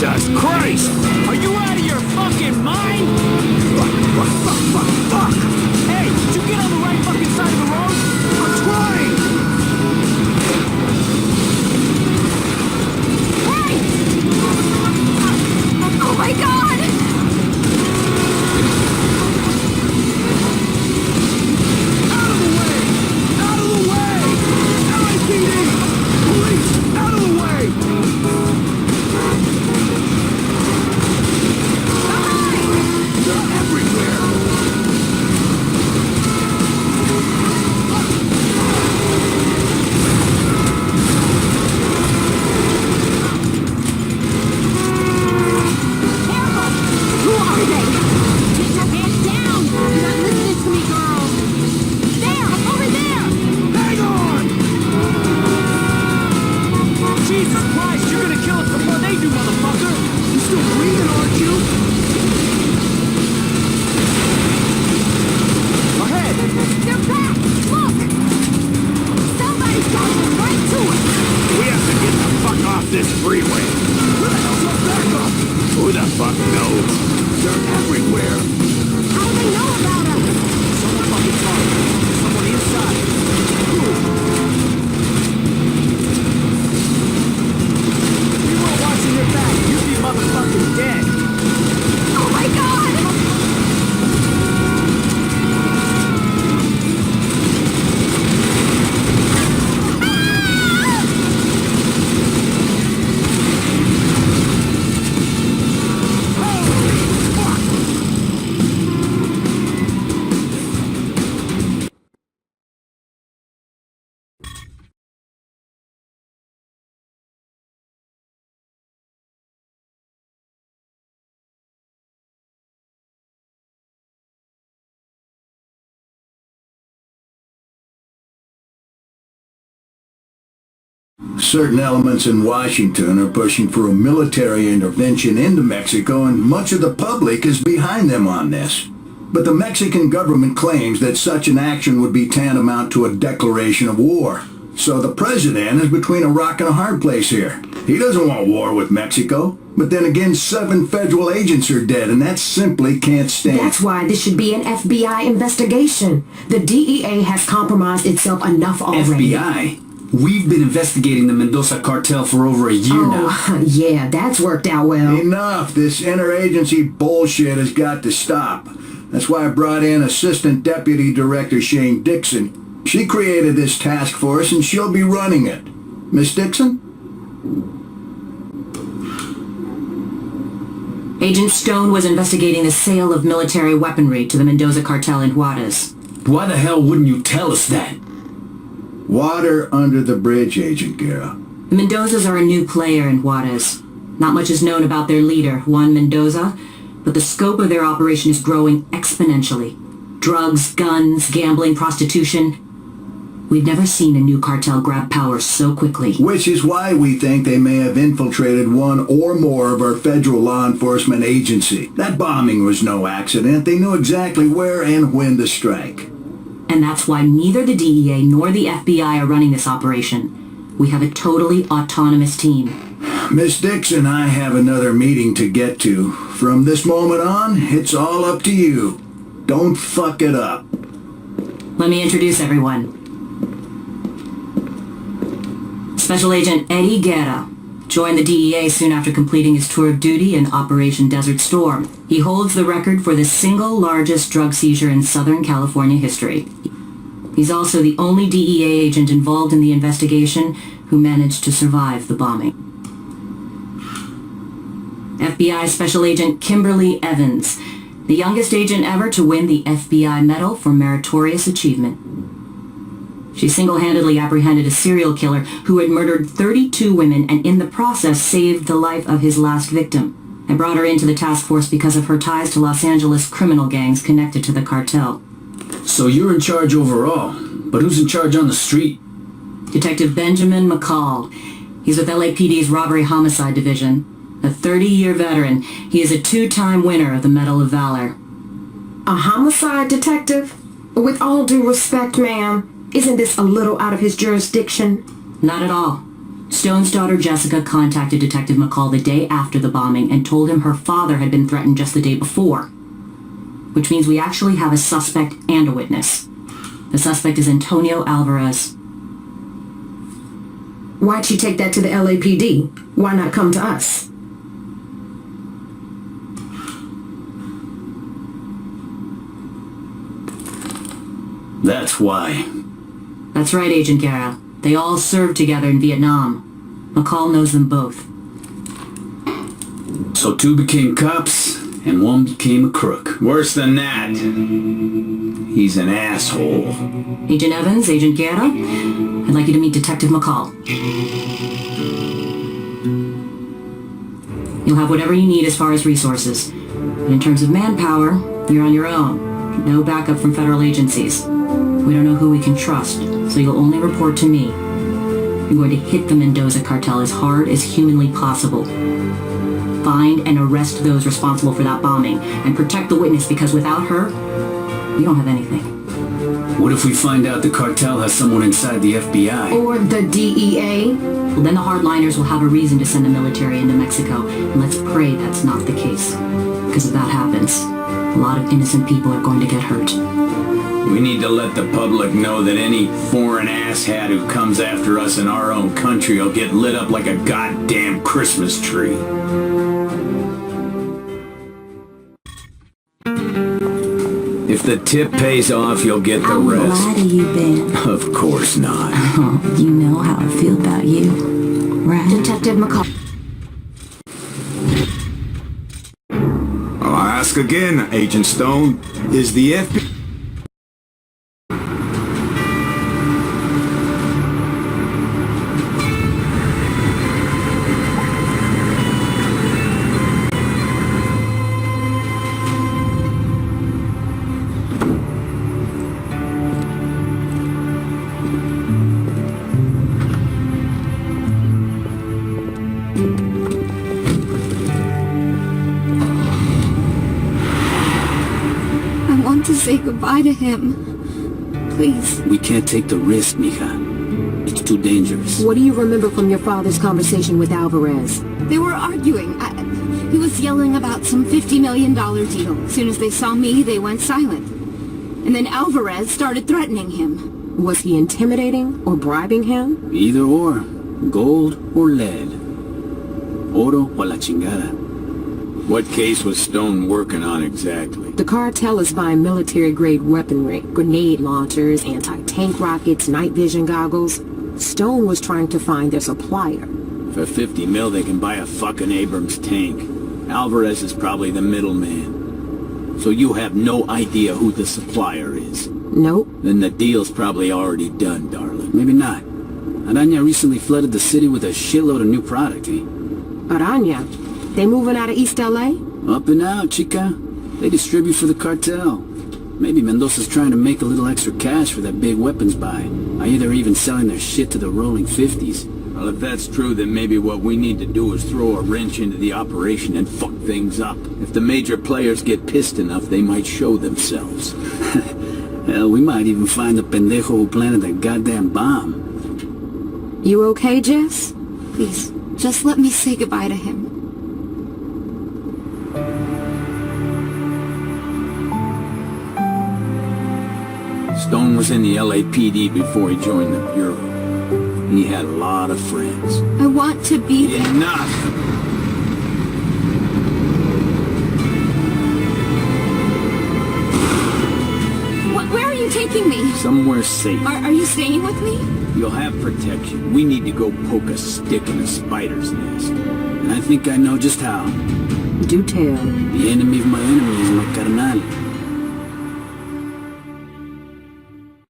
Jesus Christ! Are you out of your fucking mind? Fuck! Hey, did you get on the right fucking side of the road? I'm trying! Hey! Oh my God! Out of the way! Out of the way! LAPD! Police! Out of the way! They're everywhere! Careful! Who are they? Get your hands down! You're not listening to me, girl! There! Over there! Hang on! Jesus Christ, you're gonna kill us before they do, motherfucker! You still breathing, aren't you? Ahead! They're back! Look! Somebody's driving right to us! We have to get the fuck off this freeway! Where the hell's our backup? Who the fuck knows? They're everywhere! How do they know about us? Someone fucking talking. Someone inside. Who? If you weren't watching your back, you'd be motherfucking dead. Oh my God! Certain elements in Washington are pushing for a military intervention into Mexico, and much of the public is behind them on this. But the Mexican government claims that such an action would be tantamount to a declaration of war. So the president is between a rock and a hard place here. He doesn't want war with Mexico, but then again 7 federal agents are dead, and that simply can't stand. That's why this should be an FBI investigation. The DEA has compromised itself enough already. FBI? We've been investigating the Mendoza cartel for over a year now. Oh, yeah, that's worked out well. Enough! This interagency bullshit has got to stop. That's why I brought in Assistant Deputy Director Shane Dixon. She created this task force and she'll be running it. Miss Dixon? Agent Stone was investigating the sale of military weaponry to the Mendoza cartel in Juarez. Why the hell wouldn't you tell us that? Water under the bridge, Agent Guerra. The Mendozas are a new player in Juarez. Not much is known about their leader, Juan Mendoza, but the scope of their operation is growing exponentially. Drugs, guns, gambling, prostitution. We've never seen a new cartel grab power so quickly. Which is why we think they may have infiltrated one or more of our federal law enforcement agency. That bombing was no accident. They knew exactly where and when to strike. And that's why neither the DEA nor the FBI are running this operation. We have a totally autonomous team. Miss Dixon, I have another meeting to get to. From this moment on, it's all up to you. Don't fuck it up. Let me introduce everyone. Special Agent Eddie Guerra joined the DEA soon after completing his tour of duty in Operation Desert Storm. He holds the record for the single largest drug seizure in Southern California history. He's also the only DEA agent involved in the investigation who managed to survive the bombing. FBI Special Agent Kimberly Evans, the youngest agent ever to win the FBI Medal for Meritorious Achievement. She single-handedly apprehended a serial killer who had murdered 32 women and in the process saved the life of his last victim. I brought her into the task force because of her ties to Los Angeles criminal gangs connected to the cartel. So you're in charge overall, but who's in charge on the street? Detective Benjamin McCall. He's with LAPD's Robbery Homicide Division. A 30-year veteran, he is a 2-time winner of the Medal of Valor. A homicide detective? With all due respect, ma'am, isn't this a little out of his jurisdiction? Not at all. Stone's daughter Jessica contacted Detective McCall the day after the bombing and told him her father had been threatened just the day before. Which means we actually have a suspect and a witness. The suspect is Antonio Alvarez. Why'd she take that to the LAPD? Why not come to us? That's why. That's right, Agent Guerra. They all served together in Vietnam. McCall knows them both. So 2 became cops, and 1 became a crook. Worse than that. He's an asshole. Agent Evans, Agent Guerra, I'd like you to meet Detective McCall. You'll have whatever you need as far as resources. But in terms of manpower, you're on your own. No backup from federal agencies. We don't know who we can trust, so you'll only report to me. You're going to hit the Mendoza cartel as hard as humanly possible. Find and arrest those responsible for that bombing, and protect the witness, because without her, we don't have anything. What if we find out the cartel has someone inside the FBI? Or the DEA? Well, then the hardliners will have a reason to send the military into Mexico, and let's pray that's not the case. Because if that happens, a lot of innocent people are going to get hurt. We need to let the public know that any foreign asshat who comes after us in our own country will get lit up like a goddamn Christmas tree. If the tip pays off, you'll get the rest. How glad have you been? Of course not. Oh, you know how I feel about you, right? Detective McCall. I'll ask again, Agent Stone. Is the FBI... I want to say goodbye to him. Please. We can't take the risk, mija. It's too dangerous. What do you remember from your father's conversation with Alvarez? They were arguing. He was yelling about some $50 million deal. As soon as they saw me, they went silent. And then Alvarez started threatening him. Was he intimidating or bribing him? Either or. Gold or lead. Oro o la chingada. What case was Stone working on exactly? The cartel is buying military-grade weaponry, grenade launchers, anti-tank rockets, night vision goggles. Stone was trying to find their supplier. For 50 mil, they can buy a fucking Abrams tank. Alvarez is probably the middleman. So you have no idea who the supplier is? Nope. Then the deal's probably already done, darling. Maybe not. Aranya recently flooded the city with a shitload of new product, eh? Aranya? They moving out of East L.A.? Up and out, chica. They distribute for the cartel. Maybe Mendoza's trying to make a little extra cash for that big weapons buy. They're even selling their shit to the rolling 50s. Well, if that's true, then maybe what we need to do is throw a wrench into the operation and fuck things up. If the major players get pissed enough, they might show themselves. Hell, we might even find the pendejo who planted that goddamn bomb. You okay, Jess? Please, just let me say goodbye to him. Stone was in the LAPD before he joined the Bureau. He had a lot of friends. I want to be there. Enough! Where are you taking me? Somewhere safe. Are you staying with me? You'll have protection. We need to go poke a stick in a spider's nest. And I think I know just how. Do tell. The enemy of my enemy is my carnal.